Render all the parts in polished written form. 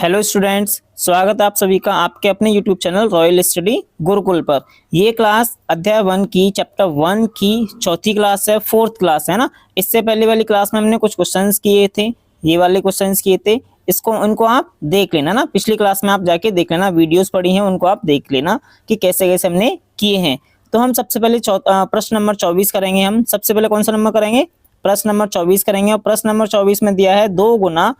Hello students, स्वागत है आप सभी का आपके अपने YouTube channel royal study Gurukul पर। ये क्लास अध्याय 1 की चैप्टर 1 की चौथी क्लास है, फोर्थ क्लास है ना। इससे पहले वाली क्लास में हमने कुछ क्वेश्चंस किए थे, ये वाले क्वेश्चंस किए थे। उनको आप देख लेना ना, पिछली क्लास में आप जाके देख लेना, वीडियोस पड़ी हैं उनको आप देख लेना कि कैसे कैसे हमने किए हैं। तो हम सबसे पहले प्रश्न नंबर 24 करेंगे। हम सबसे पहले कौन सा नंबर करेंगे? प्रश्न नंबर 24 करेंगे। और प्रश्न नंबर 24 में दिया है 2 गुना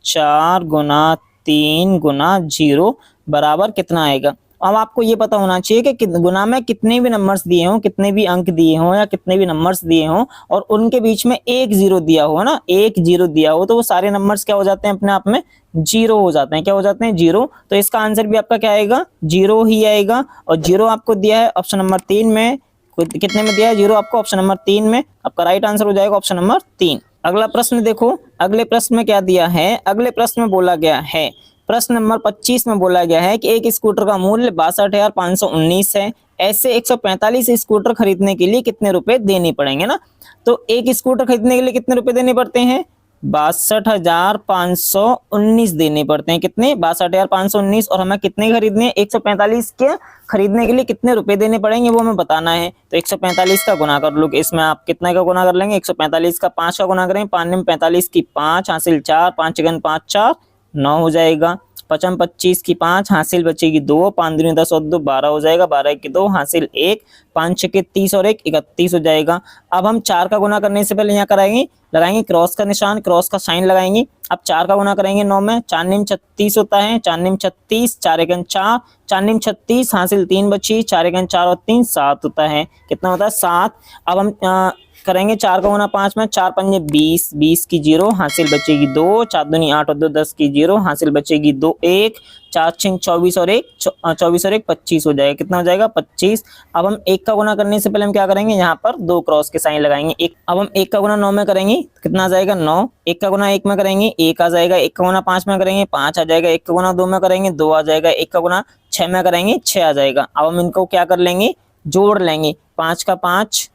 4 गुना 3 गुना 0 बराबर कितना आएगा। अब आपको ये पता होना चाहिए कि गुना में कितने भी नंबर्स दिए हों, कितने भी अंक दिए हों या कितने भी नंबर्स दिए हों और उनके बीच में एक जीरो दिया हो ना, एक जीरो दिया हो तो वो सारे नंबर्स क्या हो जाते हैं, अपने आप में जीरो हो जाते हैं। क्या हो जाते हैं? जीरो। तो इसका आंसर भी आपका क्या आएगा? जीरो ही आएगा। और जीरो आपको दिया है ऑप्शन नंबर 3 में। कितने में दिया है जीरो आपको? ऑप्शन नंबर 3 में। आपका राइट आंसर हो जाएगा ऑप्शन नंबर 3। अगला प्रश्न देखो, अगले प्रश्न में क्या दिया है। अगले प्रश्न में बोला गया है, प्रश्न नंबर 25 में बोला गया है कि एक स्कूटर का मूल्य 62,519 है। ऐसे 145 स्कूटर खरीदने के लिए कितने रुपए देने पड़ेंगे ना। तो एक स्कूटर खरीदने के लिए कितने रुपए देने पड़ते हैं? 62,519 देने पड़ते हैं। कितने? 62,519। और हमें कितने खरीदने हैं? 145 के खरीदने के लिए कितने रुपए देने पड़ेंगे वो हमें बताना है। तो 145 का गुना कर लो। इसमें आप कितने का गुना कर लेंगे? 145 का 5 का गुना करेंगे। 5 में 45 की 5 हासिल 4, 5 गन 5 4 9 हो जाएगा। 5 में 25 की 5 हासिल बचेगी 2, 5 दूनी 10 और 2 12 हो जाएगा। 12 की 2 हासिल 1, 5 6 के 30 और 1 31 हो जाएगा। अब हम 4 का गुना करने से पहले यहाँ कराएंगे, लगाएंगे क्रॉस का निशान, क्रॉस का साइन लगाएंगे। अब 4 का गुना करेंगे 9 में, 4 निम 36 होता है। 4 निम 36, 4 एकन 4, 4 निम 36 हासिल 3 बची, 4 एकन 4 और 3 7 होता है। कितना होता है? 7। अब हम करेंगे 4 का गुना 5 में, 4 पंजे 20, 20 की 0 हासिल बचेगी 2, 4 दूनी 8 और 2 10 की 0 हासिल बचेगी 2 1, 4 6 24 और 1 24 और 1 25 हो जाएगा। कितना हो जाएगा? 25। अब हम 1 का गुना करने से पहले हम क्या करेंगे, यहाँ पर 2 क्रॉस के साइन लगाएंगे। एक अब हम 1 का गुना 9 में करेंगे, कितना आ जाएगा? 9। 1 का गुना 1 में करेंगे 1 आ जाएगा। 1 का गुना 5 में करेंगे 5 आ जाएगा। 1 का गुना 2 में करेंगे 2 आ जाएगा। 1 का गुना 6 में करेंगे 6 आ जाएगा। अब हम इनको क्या कर लेंगे? जोड़ लेंगे। 5 का 5,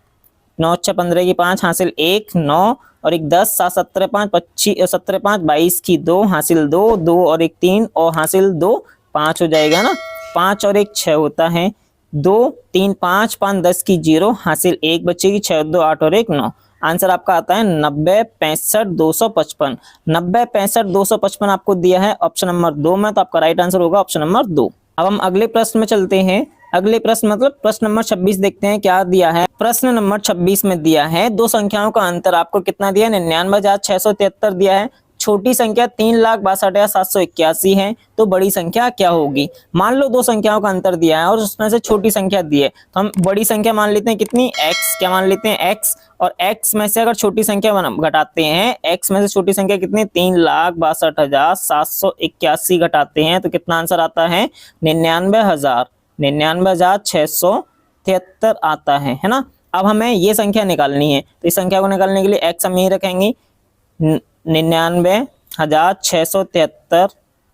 9 6 15 की 5 हासिल 1 9 और 1 10, 7 17 5 25 17 5 22 की 2 हासिल 2 2 और 1 3 और हासिल 2 5 हो जाएगा ना। 5 और 1 6 होता है। 2 3 5 5 10 की 0 हासिल 1 बचेगी। 6 2 8 और 1 9। आंसर आपका आता है 90 65 255। 90 65 255 आपको दिया है ऑप्शन नंबर 2 में, तो आपका राइट आंसर होगा ऑप्शन नंबर 2। अब हम अगले प्रश्न में चलते हैं। अगले प्रश्न मतलब प्रश्न नंबर 26 देखते हैं क्या दिया है। प्रश्न नंबर 26 में दिया है दो संख्याओं का अंतर आपको कितना दिया है? 99,673 दिया है। छोटी संख्या 3,62,781 है, तो बड़ी संख्या क्या होगी? मान लो दो संख्याओं का अंतर दिया है और उसमें से छोटी संख्या दी है, तो हम बड़ी संख्या मान लेते हैं कितनी? x। क्या मान लेते हैं? x। और x में से अगर छोटी संख्या घटाते हैं, x में से छोटी संख्या कितनी? 3,62,781 घटाते हैं तो कितना आंसर आता है? 99,673 आता है ना। अब हमें ये संख्या निकालनी है, तो इस संख्या को निकालने के लिए x हम यही रखेंगे 99,673।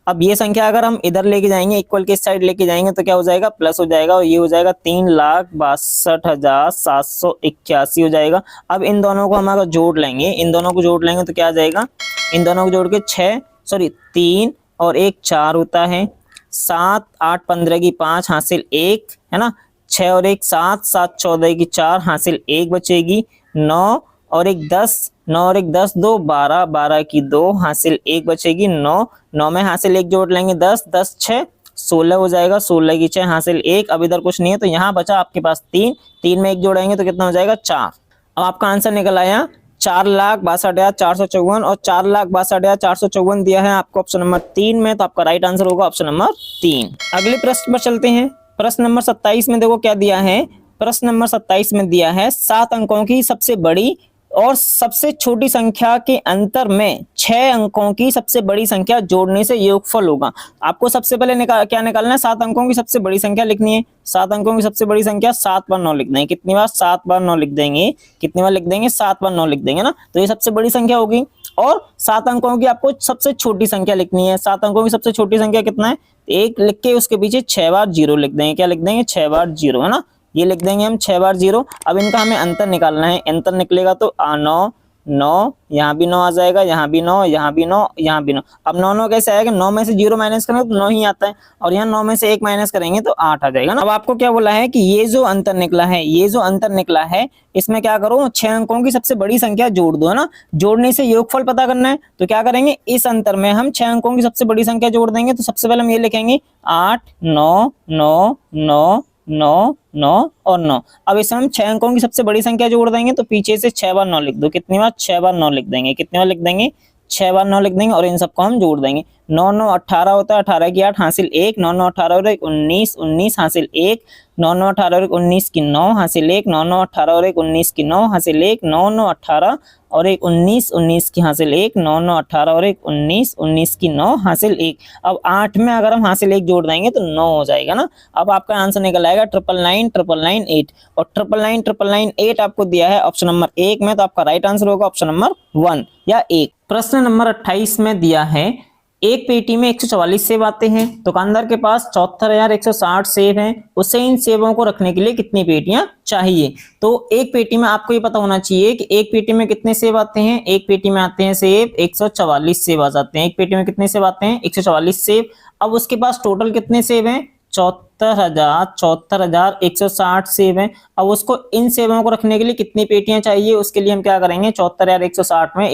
अब ये संख्या अगर हम इधर लेके जाएंगे, इक्वल के साइड लेके जाएंगे तो क्या हो जाएगा? प्लस हो जाएगा और ये हो जाएगा 3,62,781 हो जाएगा। अब इन दोनों को हम अगर जोड़ लेंगे, इन दोनों को जोड़ लेंगे तो क्या आ जाएगा? इन दोनों को जोड़ के 3 और 1 4 होता है। 7 8 15 की 5 हासिल 1 है ना। 6 और 1 7, 7 14 की 4 हासिल 1 बचेगी। 9 और 1 10, 9 और 1 10 2 12, 12 की 2 हासिल 1 बचेगी। 9 9 में हासिल 1 जोड़ लेंगे 10, 10 6 16 हो जाएगा। 16 की 6 हासिल 1। अब इधर कुछ नहीं है तो यहाँ बचा आपके पास 3, 3 में 1 जोड़ेंगे तो कितना हो जाएगा? 4। अब आपका आंसर निकल आया 4,62,454 और 4,62,454 दिया है आपको ऑप्शन नंबर 3 में, तो आपका राइट आंसर होगा ऑप्शन नंबर 3। अगले प्रश्न पर चलते हैं। प्रश्न नंबर 27 में देखो क्या दिया है। प्रश्न नंबर 27 में दिया है 7 अंकों की सबसे बड़ी और सबसे छोटी संख्या के अंतर में 6 अंकों की सबसे बड़ी संख्या जोड़ने से योगफल होगा। आपको सबसे पहले क्या निकालना है? 7 अंकों की सबसे बड़ी संख्या लिखनी है। 7 अंकों की सबसे बड़ी संख्या 7 बार 9 लिख देंगे। कितनी बार? 7 बार 9 लिख देंगे। कितनी बार लिख देंगे? 7 बार 9 लिख देंगे ना, तो ये सबसे बड़ी संख्या होगी। और 7 अंकों की आपको सबसे छोटी संख्या लिखनी है। 7 अंकों की सबसे छोटी संख्या कितना है? 1 लिख के उसके पीछे 6 बार 0 लिख देंगे। क्या लिख देंगे? 6 बार 0 है ना, ये लिख देंगे हम 6 बार 0। अब इनका हमें अंतर निकालना है। अंतर निकलेगा तो 9 9, यहाँ भी 9 आ जाएगा, यहाँ भी 9, यहाँ भी 9, यहाँ भी 9। अब 9 9 कैसे आएगा, 9 में से 0 माइनस करेंगे तो 9 ही आता है, और यहाँ 9 में से 1 माइनस करेंगे तो 8 आ जाएगा ना। अब आपको क्या बोला है कि ये जो अंतर निकला है, ये जो अंतर निकला है, इसमें क्या करो, 6 अंकों की सबसे बड़ी संख्या जोड़ दो, है ना। जोड़ने से योगफल पता करना है, तो क्या करेंगे, इस अंतर में हम 6 अंकों की सबसे बड़ी संख्या जोड़ देंगे। तो सबसे पहले हम ये लिखेंगे 8 9 9 9 9 9 और 9। अब इसमें हम 6 अंकों की सबसे बड़ी संख्या जोड़ देंगे, तो पीछे से 6 बार 9 लिख दो। कितनी बार, 6 बार 9 लिख देंगे। कितनी बार लिख देंगे, 6 बार 9 लिख देंगे, और इन सबको हम जोड़ देंगे। 9 9 18 होता है, 18 की 8 हासिल 1, 9 9 18 और 1 19, 19 हासिल 1, 9 9 18 और 1 19 की 9 हासिल 1, 9 9 18 और 1 19 की 9 हासिल 1, 9 9 18 और 1 19, 19 की हासिल 1, 9 9 18 और 1 19, 19 की 9 हासिल 1। अब 8 में अगर हम हासिल 1 जोड़ देंगे तो 9 हो जाएगा ना। अब आपका आंसर निकल आएगा 999 999 8, और 999 999 8 आपको दिया है ऑप्शन नंबर 1 में, तो आपका राइट आंसर होगा ऑप्शन नंबर 1 या 1। प्रश्न नंबर 28 में दिया है, एक पेटी में 144 सेब आते हैं, दुकानदार के पास 74,160 सेब हैं, उसे इन सेबों को रखने के लिए कितनी पेटियां चाहिए। तो एक पेटी में आपको ये पता होना चाहिए कि एक पेटी में कितने सेब आते हैं। एक पेटी में आते हैं सेब 144 सेब आ जाते हैं। एक पेटी में कितने सेब आते हैं, 144 सेब। अब उसके पास टोटल कितने सेब हैं, 74,160 सेब हैं। अब उसको इन सेबों को रखने के लिए कितनी पेटियां चाहिए, उसके लिए हम क्या करेंगे, 74,160 में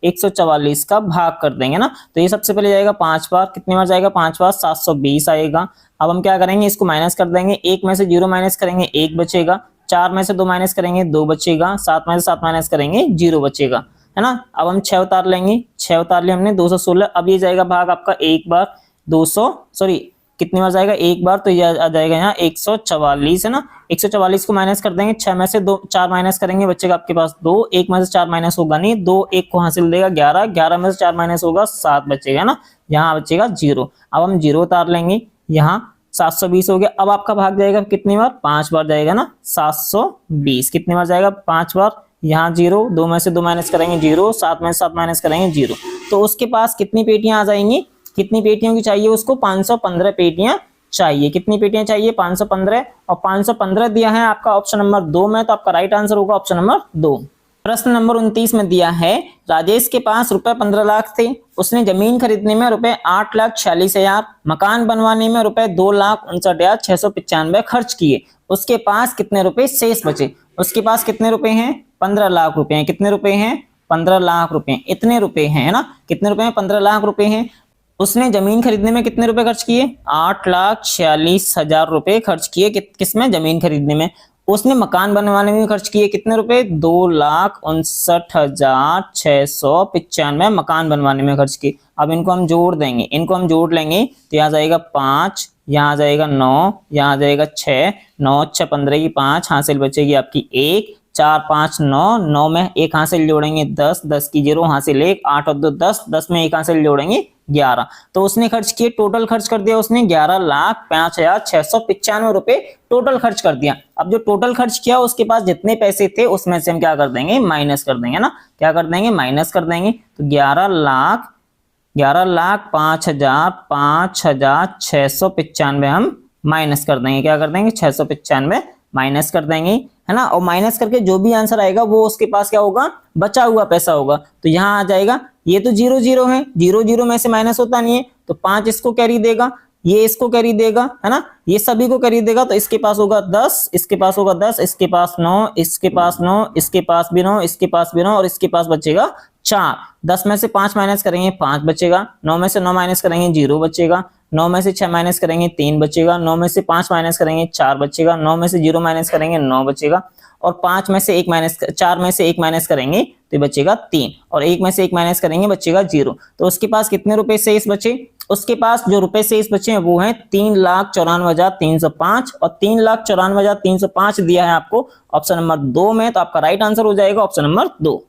144 का भाग कर देंगे ना। तो ये सबसे पहले जाएगा 5 बार, कितनी बार जाएगा, 5 बार, 720 आएगा। अब हम क्या करेंगे, इसको माइनस कर देंगे। 1 में से 0 माइनस करेंगे 1 बचेगा, 4 में से 2 माइनस करेंगे 2 बचेगा, 7 में से 7 माइनस करेंगे 0 बचेगा, है ना। अब हम 6 उतार लेंगे, 6 उतार लिया हमने, 216। अब ये जाएगा भाग आपका 1 बार, 200 सॉरी कितनी बार जाएगा, 1 बार, तो ये आ जाएगा यहाँ 144, है ना। 144 को माइनस कर देंगे, 6 में से 2 4 माइनस करेंगे, बचेगा आपके पास 2, 1 में से 4 माइनस होगा नहीं, 2 1 को हासिल देगा 11, 11 में से 4 माइनस होगा 7 बचेगा ना, यहाँ बचेगा 0। अब हम 0 उतार लेंगे, यहाँ 720 हो गया। अब आपका भाग जाएगा कितनी बार, 5 बार जाएगा ना, 720 कितनी बार जाएगा, 5 बार, यहाँ 0, 2 में से 2 माइनस करेंगे 0, 7 में से 7 माइनस करेंगे 0। तो उसके पास कितनी पेटियां आ जाएंगी, कितनी पेटियों की चाहिए उसको, 515 पेटियां चाहिए। कितनी पेटियां चाहिए, 515, और 515 दिया है आपका ऑप्शन नंबर 2 में, तो आपका राइट आंसर होगा ऑप्शन नंबर 2। प्रश्न नंबर 29 में दिया है, राजेश के पास रुपए 15 लाख थे, उसने जमीन खरीदने में रुपए 8,46,000, मकान बनवाने में रुपए 2,59,695 खर्च किए, उसके पास कितने रुपए शेष बचे। उसके पास कितने रुपए हैं, 15 लाख रुपए हैं। कितने रुपए हैं, 15 लाख रुपए, इतने रुपए हैं, है ना। कितने रुपए हैं, 15 लाख रुपए हैं। उसने जमीन खरीदने में कितने रुपए खर्च किए, 8,46,000 रुपए खर्च किए, किसमें, जमीन खरीदने में। उसने मकान बनवाने में खर्च किए कितने रुपए, 2,59,695 मकान बनवाने में खर्च किए। अब इनको हम जोड़ देंगे, इनको हम जोड़ लेंगे, तो यहाँ जाएगा 5, यहाँ जाएगा 9, यहाँ जाएगा 6, 9 6 15 की 5 हासिल बचेगी आपकी 1, 4 5 9, 9 में 1 हासिल जोड़ेंगे 10, 10 की 0 हासिल 1, 8 और 2 10, 10 में 1 हासिल जोड़ेंगे 11। तो उसने खर्च किए, टोटल खर्च कर दिया उसने 11,05,695 रुपए टोटल खर्च कर दिया। अब जो टोटल खर्च किया उसके पास जितने पैसे थे उसमें से हम क्या कर देंगे, माइनस कर देंगे ना। क्या कर देंगे, माइनस कर देंगे। तो 11,05,695 हम माइनस कर देंगे। क्या कर देंगे, 695 माइनस कर देंगे, है ना। और माइनस करके जो भी आंसर आएगा वो उसके पास क्या होगा, बचा हुआ पैसा होगा। तो यहाँ आ जाएगा, ये तो 0 0 है, 0 0 में से माइनस होता नहीं है, तो 5 इसको कैरी देगा, ये इसको कैरी देगा, है ना, ये सभी को कैरी देगा। तो इसके पास होगा 10, इसके पास होगा 10, इसके पास 9, इसके पास 9, इसके पास भी 9, इसके पास भी 9, और इसके पास बचेगा 4। 10 में से 5 माइनस करेंगे 5 बचेगा, 9 में से 9 माइनस करेंगे 0 बचेगा, 9 में से 6 माइनस करेंगे 3 बचेगा, 9 में से 5 माइनस करेंगे 4 बचेगा, 9 में से 0 माइनस करेंगे 9 बचेगा, और 5 में से 1 माइनस 4 में से 1 माइनस करेंगे तो बचेगा 3, और 1 में से 1 माइनस करेंगे बचेगा 0। तो उसके पास कितने रुपए शेष बचे, उसके पास जो रुपए शेष बचे हैं वो हैं 3,94,305, और 3,94,305 दिया है आपको ऑप्शन नंबर 2 में, तो आपका राइट आंसर हो जाएगा ऑप्शन नंबर 2।